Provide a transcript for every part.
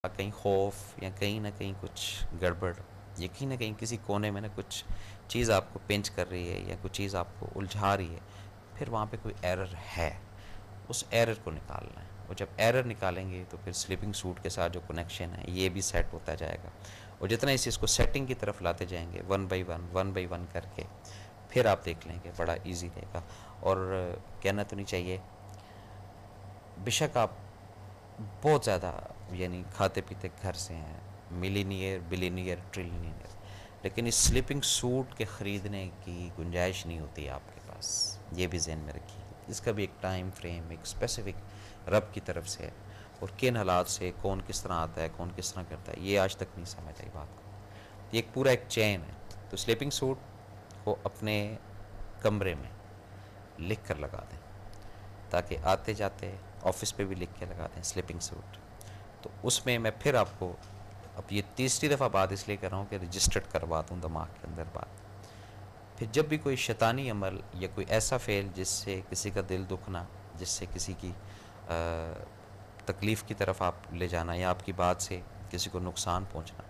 कहीं खौफ या कहीं ना कहीं कुछ गड़बड़ या कहीं ना कहीं किसी कोने में ना कुछ चीज़ आपको पिंच कर रही है या कुछ चीज़ आपको उलझा रही है, फिर वहाँ पे कोई एरर है, उस एरर को निकालना है। और जब एरर निकालेंगे तो फिर स्लीपिंग सूट के साथ जो कनेक्शन है ये भी सेट होता जाएगा। और जितना इस चीज़ को सेटिंग की तरफ लाते जाएंगे वन बाई वन करके, फिर आप देख लेंगे बड़ा इजी रहेगा। और कहना तो नहीं चाहिए, बेशक आप बहुत ज़्यादा यानी खाते पीते घर से हैं, मिलीनियर बिलीनियर ट्रिलियनियर, लेकिन इस स्लीपिंग सूट के ख़रीदने की गुंजाइश नहीं होती है आपके पास। ये भी जहन में रखिए, इसका भी एक टाइम फ्रेम, एक स्पेसिफिक रब की तरफ से है, और किन हालात से कौन किस तरह आता है, कौन किस तरह करता है, ये आज तक नहीं समझ आई बात को। ये एक पूरा एक चेन है। तो स्लीपिंग सूट को अपने कमरे में लिख कर लगा दें, ताकि आते जाते ऑफिस पे भी लिख के लगा दें स्लीपिंग सूट। तो उसमें मैं फिर आपको, अब ये तीसरी दफ़ा बात इसलिए कर रहा हूँ कि रजिस्टर्ड करवा दूँ दिमाग के अंदर बात। फिर जब भी कोई शैतानी अमल या कोई ऐसा फ़ेल जिससे किसी का दिल दुखना, जिससे किसी की तकलीफ़ की तरफ आप ले जाना, या आपकी बात से किसी को नुकसान पहुँचना,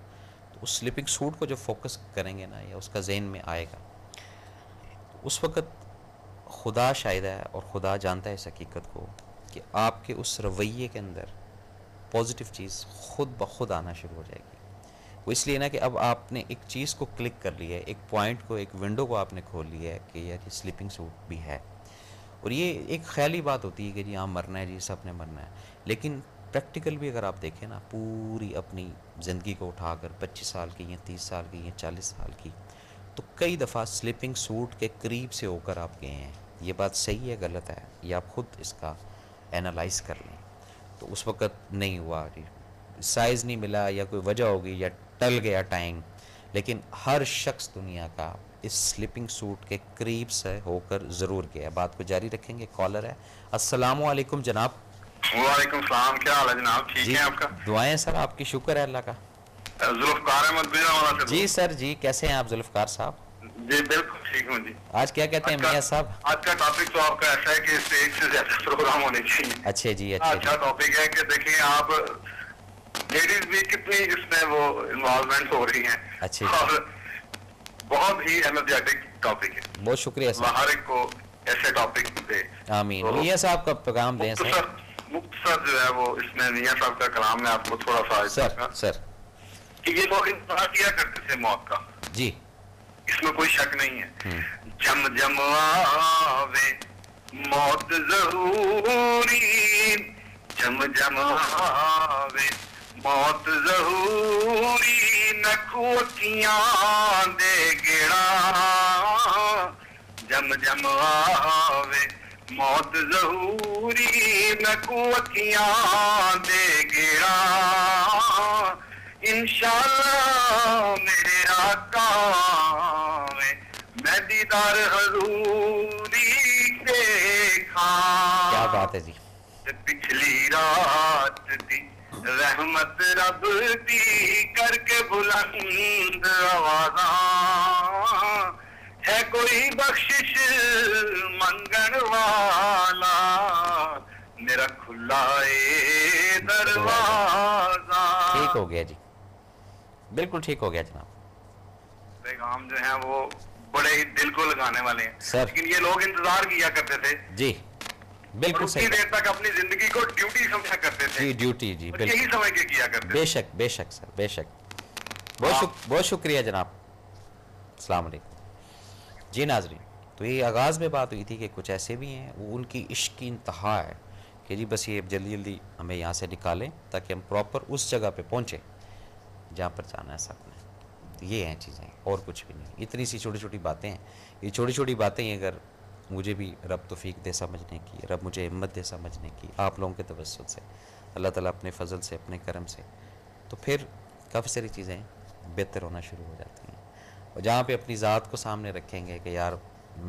तो उस स्लीपिंग सूट को जब फोकस करेंगे ना, या उसका जहन में आएगा, तो उस वक़्त खुदा शायद है और खुदा जानता है इस हकीकत को कि आपके उस रवैये के अंदर पॉजिटिव चीज़ खुद ब खुद आना शुरू हो जाएगी। वो इसलिए ना कि अब आपने एक चीज़ को क्लिक कर लिया है, एक पॉइंट को, एक विंडो को आपने खोल लिया है कि यार ये स्लीपिंग सूट भी है। और ये एक ख्याली बात होती है कि जी हाँ मरना है, जी सब ने मरना है, लेकिन प्रैक्टिकल भी अगर आप देखें ना, पूरी अपनी ज़िंदगी को उठाकर 25 साल की या 30 साल की या 40 साल की, तो कई दफ़ा स्लीपिंग सूट के करीब से होकर आप गए हैं। ये बात सही है गलत है, ये आप ख़ुद इसका एनालाइज कर लें। तो उस वक़्त नहीं हुआ, साइज़ नहीं मिला या कोई वजह होगी या टल गया टाइम, लेकिन हर शख्स दुनिया का इस स्लीपिंग सूट के करीब से होकर ज़रूर गया। बात को जारी रखेंगे। कॉलर है। अस्सलाम वालेकुम जनाब। वालेकुम सलाम, क्या हाल है जनाब? ठीक है आपका? दुआएं सर आपकी, शुक्र है अल्लाह का। जुल्फकार अहमद गुजरावाला से। जी सर जी, कैसे हैं आप जुल्फकार साहब? जी बिल्कुल ठीक हूँ जी। आज क्या कहते हैं मियाँ साहब? आज का टॉपिक तो आपका ऐसा है कि इससे एक से ज्यादा प्रोग्राम होने चाहिए। अच्छे जी, अच्छा टॉपिक है कि देखिए आप लेडीज भी कितनी इसमें वो इन्वॉल्वमेंट हो रही हैं। अच्छे, और बहुत ही एनर्जेटिक टॉपिक है। बहुत शुक्रिया सर। हर एक को ऐसे टॉपिक दे। आमीन। तो मियाँ साहब का पैगाम दें सर। मुख्तसर जो है वो इसमें मियाँ साहब का कलाम में आपको थोड़ा सा सर कि ये लोग इंतजार किया करते थे मौत का जी, इसमें कोई शक नहीं है। जम जम आवे मौत जरूरी, जम जम आवे मौत जरूरी, नखुतियां दे गिड़ा, जम जम आवे मौत जरूरी, नखुतियां दे गिड़ा, इंशाअल्लाह मेरे आका मैं दीदार हजूरी देखा। क्या बात है जी। पिछली रात दी रहमत रब दी करके बुलंद आवाज़ा, है कोई बख्शिश मंगन वाला, मेरा खुला ए दरवाजा। ठीक हो गया जी, बिल्कुल ठीक हो गया जनाब। पैगाम जो है वो बड़े ही दिल को लगाने वाले हैं सर। लेकिन ये लोग इंतजार किया करते थे जी, बिल्कुल सही। देर तक अपनी जिंदगी को ड्यूटी समझा करते थे। जी ड्यूटी, जी बिल्कुल यही समझ के किया करते थे। बेशक बेशक सर, बेशक। बहुत शुक्रिया जनाब। अस्सलाम वालेकुम। जी नाजरीन, तो ये आगाज़ में बात हुई थी कि कुछ ऐसे भी हैं वो उनकी इश्क की इंतहा है कि जी बस ये जल्दी जल्दी हमें यहाँ से निकालें ताकि हम प्रॉपर उस जगह पे पहुँचें जहाँ पर जाना है सबने। तो ये हैं चीज़ें, और कुछ भी नहीं। इतनी सी छोटी छोटी बातें हैं। ये छोटी छोटी बातें ही अगर मुझे भी रब तौफीक दे समझने की, रब मुझे हिम्मत दे समझने की, आप लोगों के तवस्सुल से, अल्लाह ताला अपने फजल से, अपने करम से, तो फिर काफ़ी सारी चीज़ें बेहतर होना शुरू हो जाती हैं। और जहाँ पे अपनी ज़ात को सामने रखेंगे कि यार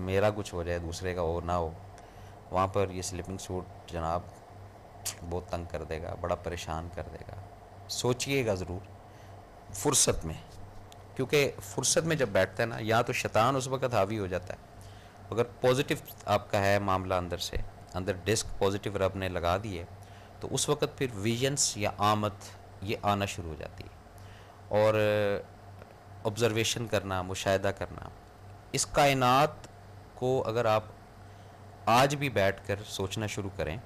मेरा कुछ हो जाए दूसरे का हो ना हो, वहाँ पर ये स्लीपिंग सूट जनाब बहुत तंग कर देगा, बड़ा परेशान कर देगा। सोचिएगा ज़रूर फुर्सत में, क्योंकि फुर्सत में जब बैठता है ना, या तो शैतान उस वक़्त हावी हो जाता है। अगर पॉजिटिव आपका है मामला, अंदर से अंदर डिस्क पॉजिटिव रब ने लगा दिए, तो उस वक़्त फिर विजन्स या आमद ये आना शुरू हो जाती है। और ऑब्ज़र्वेशन करना, मुशाहिदा करना, इस कायनात को अगर आप आज भी बैठकर सोचना शुरू करें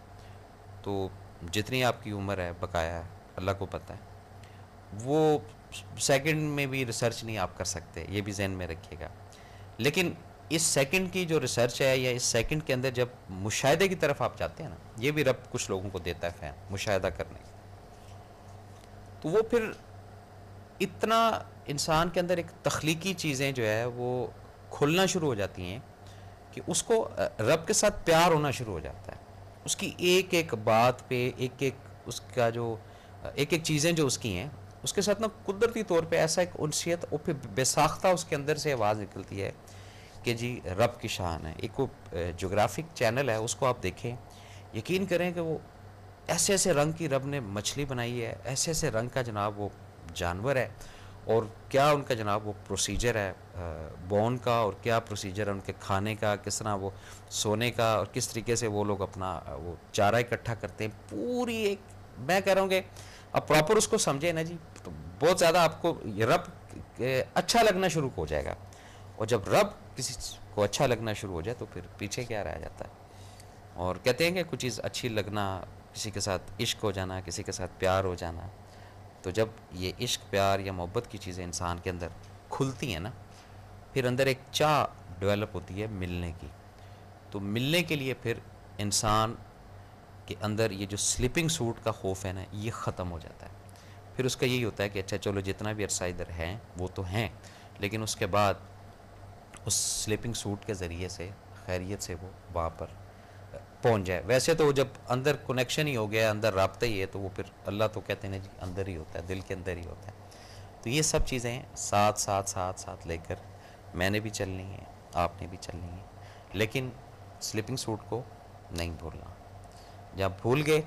तो जितनी आपकी उम्र है बकाया है, अल्लाह को पता है, वो सेकंड में भी रिसर्च नहीं आप कर सकते, ये भी जहन में रखिएगा। लेकिन इस सेकंड की जो रिसर्च है या इस सेकंड के अंदर जब मुशाहिदे की तरफ आप जाते हैं ना, ये भी रब कुछ लोगों को देता है फैन मुशाहिदा करने की, तो वो फिर इतना इंसान के अंदर एक तख्लीकी चीज़ें जो है वो खुलना शुरू हो जाती हैं कि उसको रब के साथ प्यार होना शुरू हो जाता है। उसकी एक एक बात पे, एक एक उसका जो एक एक चीज़ें जो उसकी हैं उसके साथ ना कुदरती तौर पे ऐसा एक उनसियत और फिर बेसाख्ता उसके अंदर से आवाज़ निकलती है कि जी रब की शान है। एक वो जोग्राफिक चैनल है, उसको आप देखें, यकीन करें कि वो ऐसे ऐसे रंग की रब ने मछली बनाई है, ऐसे ऐसे रंग का जनाब वो जानवर है, और क्या उनका जनाब वो प्रोसीजर है बोन का, और क्या प्रोसीजर है उनके खाने का, किस तरह वो सोने का, और किस तरीके से वो लोग अपना वो चारा इकट्ठा करते हैं। पूरी एक, मैं कह रहा हूँ कि अब प्रॉपर उसको समझे ना जी, तो बहुत ज़्यादा आपको ये रब अच्छा लगना शुरू हो जाएगा। और जब रब किसी को अच्छा लगना शुरू हो जाए तो फिर पीछे क्या रह जाता है। और कहते हैं कि कुछ चीज़ अच्छी लगना, किसी के साथ इश्क हो जाना, किसी के साथ प्यार हो जाना, तो जब ये इश्क प्यार या मोहब्बत की चीज़ें इंसान के अंदर खुलती हैं ना, फिर अंदर एक चाह डेवलप होती है मिलने की। तो मिलने के लिए फिर इंसान के अंदर ये जो स्लीपिंग सूट का खौफ है ना, ये ख़त्म हो जाता है। फिर उसका यही होता है कि अच्छा चलो जितना भी अरसा इधर हैं वो तो हैं, लेकिन उसके बाद उस स्लीपिंग सूट के ज़रिए से खैरियत से वो वहाँ पर पहुँच जाए। वैसे तो जब अंदर कनेक्शन ही हो गया, अंदर राब्ता ही है, तो वो फिर अल्लाह तो कहते हैं ना जी अंदर ही होता है, दिल के अंदर ही होता है। तो ये सब चीज़ें साथ साथ साथ साथ लेकर मैंने भी चलनी है, आपने भी चलनी है, लेकिन स्लीपिंग सूट को नहीं भूलना। जब भूल गए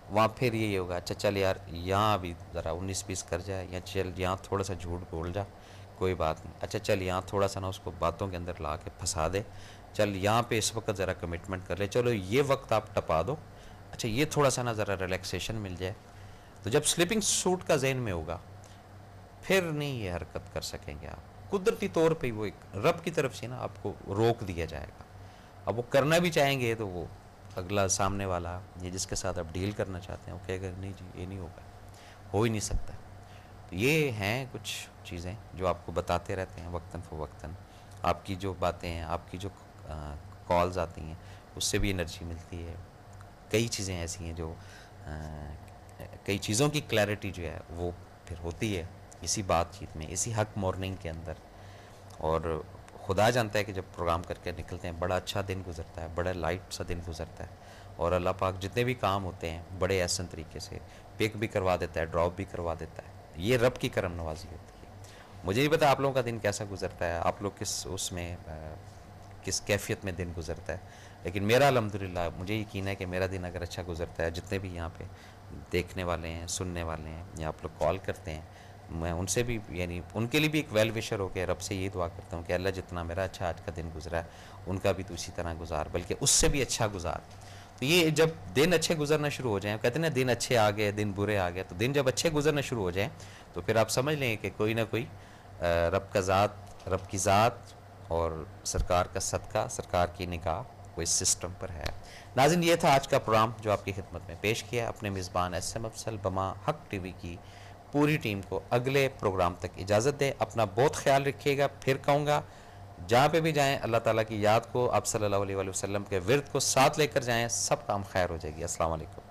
वहाँ फिर यही होगा, अच्छा चल यार यहाँ भी ज़रा 19-20 कर जाए, या चल यहाँ थोड़ा सा झूठ बोल जा, कोई बात नहीं, अच्छा चल यहाँ थोड़ा सा ना उसको बातों के अंदर ला के फंसा दे, चल यहाँ पे इस वक्त ज़रा कमिटमेंट कर ले, चलो ये वक्त आप टपा दो, अच्छा ये थोड़ा सा ना ज़रा रिलैक्सेशन मिल जाए। तो जब स्लीपिंग सूट का जहन में होगा फिर नहीं ये हरकत कर सकेंगे आप। कुदरती तौर पे वो एक रब की तरफ से ना आपको रोक दिया जाएगा। अब वो करना भी चाहेंगे तो वो अगला सामने वाला ये जिसके साथ आप डील करना चाहते हैं वो कहेगा नहीं जी ये नहीं होगा, हो ही नहीं सकता। तो ये हैं कुछ चीज़ें जो आपको बताते रहते हैं वक्तन फ़वक्तन। आपकी जो बातें हैं, आपकी जो कॉल्स आती हैं, उससे भी एनर्जी मिलती है। कई चीज़ें ऐसी हैं जो कई चीज़ों की क्लैरिटी जो है वो फिर होती है इसी बातचीत में, इसी हक मॉर्निंग के अंदर। और खुदा जानता है कि जब प्रोग्राम करके निकलते हैं बड़ा अच्छा दिन गुजरता है, बड़ा लाइट सा दिन गुजरता है, और अल्लाह पाक जितने भी काम होते हैं बड़े आसान तरीके से पिक भी करवा देता है, ड्रॉप भी करवा देता है। ये रब की करम नवाजी होती है। मुझे नहीं पता आप लोगों का दिन कैसा गुजरता है, आप लोग किस उसमें किस कैफियत में दिन गुजरता है, लेकिन मेरा अल्हम्दुलिल्लाह मुझे यकीन है कि मेरा दिन अगर अच्छा गुजरता है, जितने भी यहाँ पे देखने वाले हैं, सुनने वाले हैं, या आप लोग कॉल करते हैं, मैं उनसे भी यानी उनके लिए भी एक वेल विशर हो के रब से यही दुआ करता हूँ कि अल्लाह जितना मेरा अच्छा आज का दिन गुजरा है उनका भी तो इसी तरह गुजार, बल्कि उससे भी अच्छा गुजार। तो ये जब दिन अच्छे गुजरना शुरू हो जाएं, कहते हैं ना दिन अच्छे आ गए दिन बुरे आ गए, तो दिन जब अच्छे गुजरना शुरू हो जाएं तो फिर आप समझ लें कि कोई ना कोई रब का ज़ात, रब की ज़ात और सरकार का सदका, सरकार की निगाह वो इस सिस्टम पर है। नाज़रीन, ये था आज का प्रोग्राम जो आपकी खिदमत में पेश किया। अपने मेज़बान SM अफसल बमा हक TV की पूरी टीम को अगले प्रोग्राम तक इजाज़त दें। अपना बहुत ख्याल रखिएगा। फिर कहूँगा जहाँ पे भी जाएं अल्लाह ताला की याद को, आप सल्लल्लाहु अलैहि वसल्लम के विर्द को साथ लेकर जाएं, सब काम खैर हो जाएगी। अस्सलाम वालेकुम।